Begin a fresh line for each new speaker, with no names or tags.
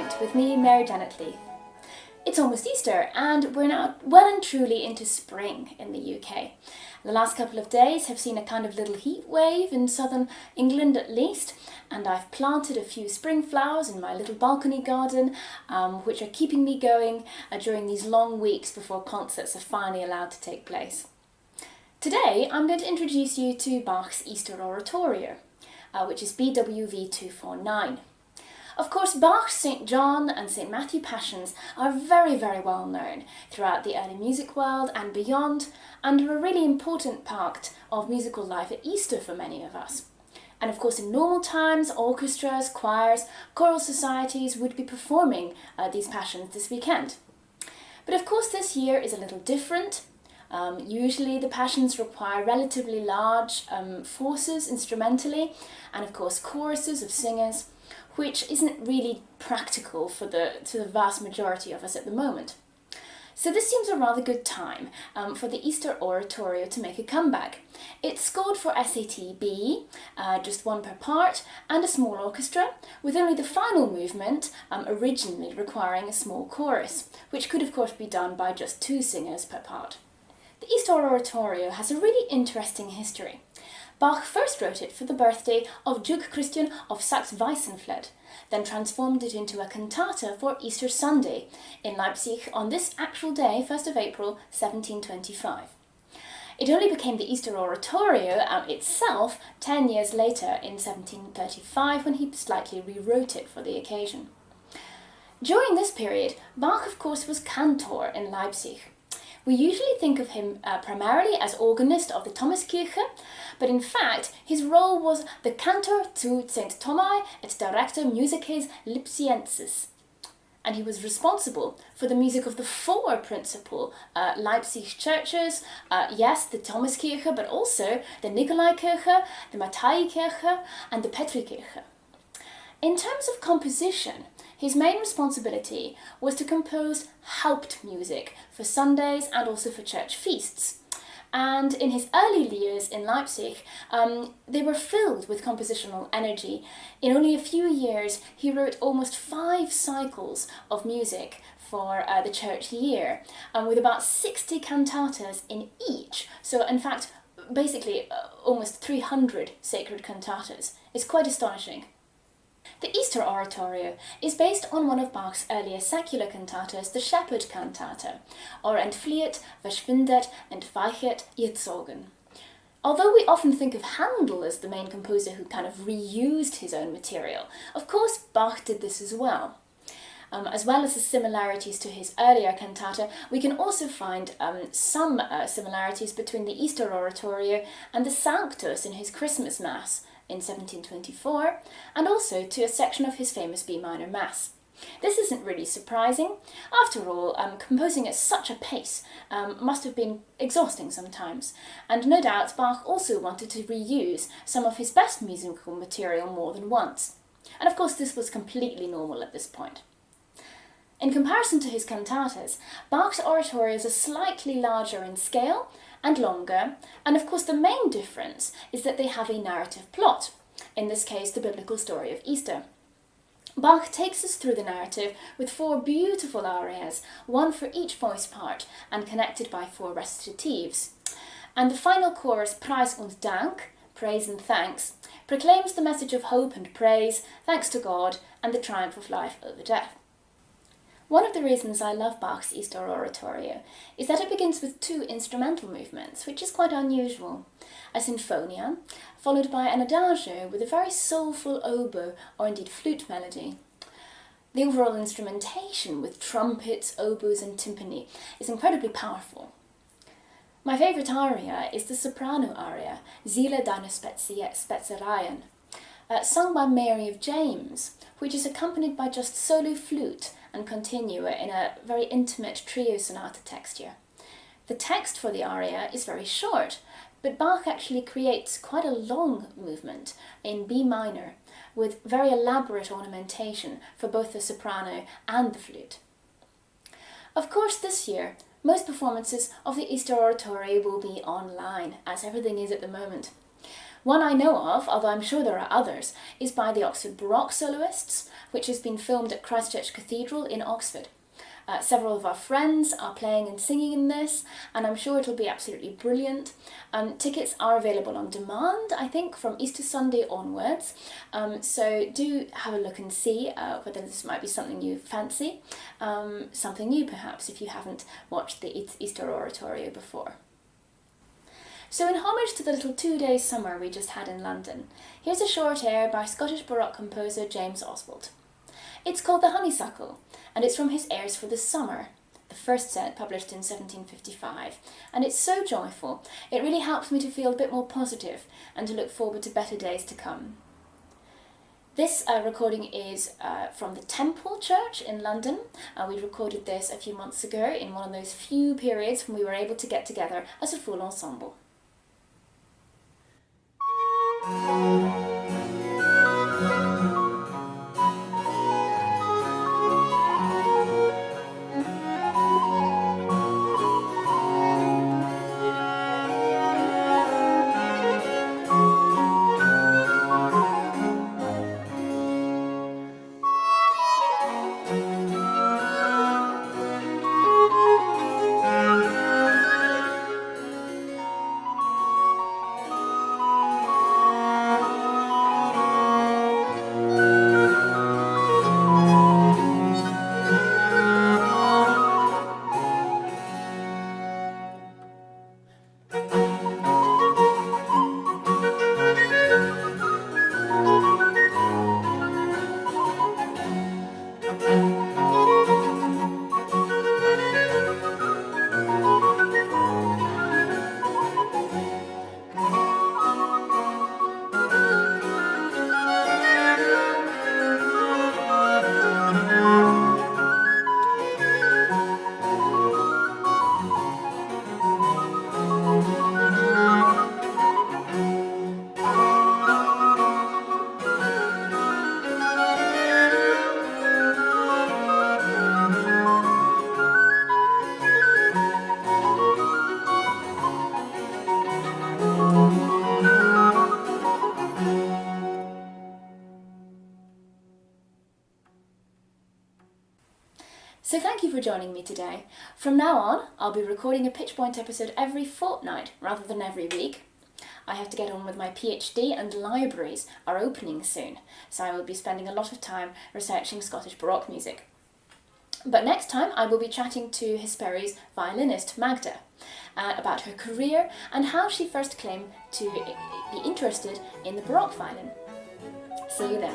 PitchPoint with me, Mary-Jannet Leith. It's almost Easter and we're now well and truly into spring in the UK. The last couple of days have seen a kind of little heat wave in southern England at least, and I've planted a few spring flowers in my little balcony garden, which are keeping me going during these long weeks before concerts are finally allowed to take place. Today I'm going to introduce you to Bach's Easter Oratorio, which is BWV 249. Of course, Bach's St. John and St. Matthew Passions are very, very well known throughout the early music world and beyond, and are a really important part of musical life at Easter for many of us. And of course, in normal times, orchestras, choirs, choral societies would be performing these passions this weekend. But of course, this year is a little different. Usually the passions require relatively large forces instrumentally, and of course choruses of singers, which isn't really practical to the vast majority of us at the moment. So this seems a rather good time for the Easter Oratorio to make a comeback. It's scored for SAT B, just one per part, and a small orchestra, with only the final movement originally requiring a small chorus, which could of course be done by just two singers per part. The Easter Oratorio has a really interesting history. Bach first wrote it for the birthday of Duke Christian of Saxe-Weissenfeld, then transformed it into a cantata for Easter Sunday in Leipzig on this actual day, 1st of April 1725. It only became the Easter Oratorio itself 10 years later in 1735 when he slightly rewrote it for the occasion. During this period, Bach of course was cantor in Leipzig. We usually think of him primarily as organist of the Thomaskirche, but in fact his role was the Cantor zu St. Thomai et Director Musices Lipsiensis, and he was responsible for the music of the four principal Leipzig churches, yes, the Thomaskirche, but also the Nikolaikirche, the Matthäikirche and the Petrikirche. In terms of composition, his main responsibility was to compose Hauptmusik for Sundays and also for church feasts. And in his early years in Leipzig, they were filled with compositional energy. In only a few years, he wrote almost 5 cycles of music for the church year, with about 60 cantatas in each. So in fact, basically almost 300 sacred cantatas. It's quite astonishing. The Easter Oratorio is based on one of Bach's earlier secular cantatas, the Shepherd Cantata, or Entflieht, Verschwindet, Entweichet, Irrzogen. Although we often think of Handel as the main composer who kind of reused his own material, of course Bach did this as well. As well as the similarities to his earlier cantata, we can also find some similarities between the Easter Oratorio and the Sanctus in his Christmas Mass in 1724, and also to a section of his famous B minor Mass. This isn't really surprising. After all, composing at such a pace must have been exhausting sometimes, and no doubt Bach also wanted to reuse some of his best musical material more than once. And of course this was completely normal at this point. In comparison to his cantatas, Bach's oratorios are slightly larger in scale and longer, and of course the main difference is that they have a narrative plot, in this case the biblical story of Easter. Bach takes us through the narrative with 4 beautiful arias, one for each voice part and connected by 4 recitatives. And the final chorus, Preis und Dank, praise and thanks, proclaims the message of hope and praise, thanks to God, and the triumph of life over death. One of the reasons I love Bach's Easter Oratorio is that it begins with 2 instrumental movements, which is quite unusual. A sinfonia, followed by an adagio with a very soulful oboe or indeed flute melody. The overall instrumentation with trumpets, oboes and timpani is incredibly powerful. My favourite aria is the Soprano Aria, Zile deine Spezereien, sung by Mary of James, which is accompanied by just solo flute and continua in a very intimate trio sonata texture. The text for the aria is very short, but Bach actually creates quite a long movement in B minor with very elaborate ornamentation for both the soprano and the flute. Of course, this year, most performances of the Easter Oratorio will be online, as everything is at the moment. One I know of, although I'm sure there are others, is by the Oxford Baroque Soloists, which has been filmed at Christ Church Cathedral in Oxford. Several of our friends are playing and singing in this, and I'm sure it'll be absolutely brilliant. Tickets are available on demand, I think, from Easter Sunday onwards, so do have a look and see whether this might be something you fancy, something new perhaps if you haven't watched the Easter Oratorio before. So in homage to the little 2-day summer we just had in London, here's a short air by Scottish Baroque composer James Oswald. It's called The Honeysuckle, and it's from his Airs for the Summer, the first set published in 1755, and it's so joyful, it really helps me to feel a bit more positive and to look forward to better days to come. This recording is from the Temple Church in London. We recorded this a few months ago in one of those few periods when we were able to get together as a full ensemble. So thank you for joining me today. From now on, I'll be recording a PitchPoint episode every fortnight rather than every week. I have to get on with my PhD and libraries are opening soon, so I will be spending a lot of time researching Scottish Baroque music. But next time I will be chatting to Hesperi's violinist Magda about her career and how she first came to be interested in the Baroque violin. See you then.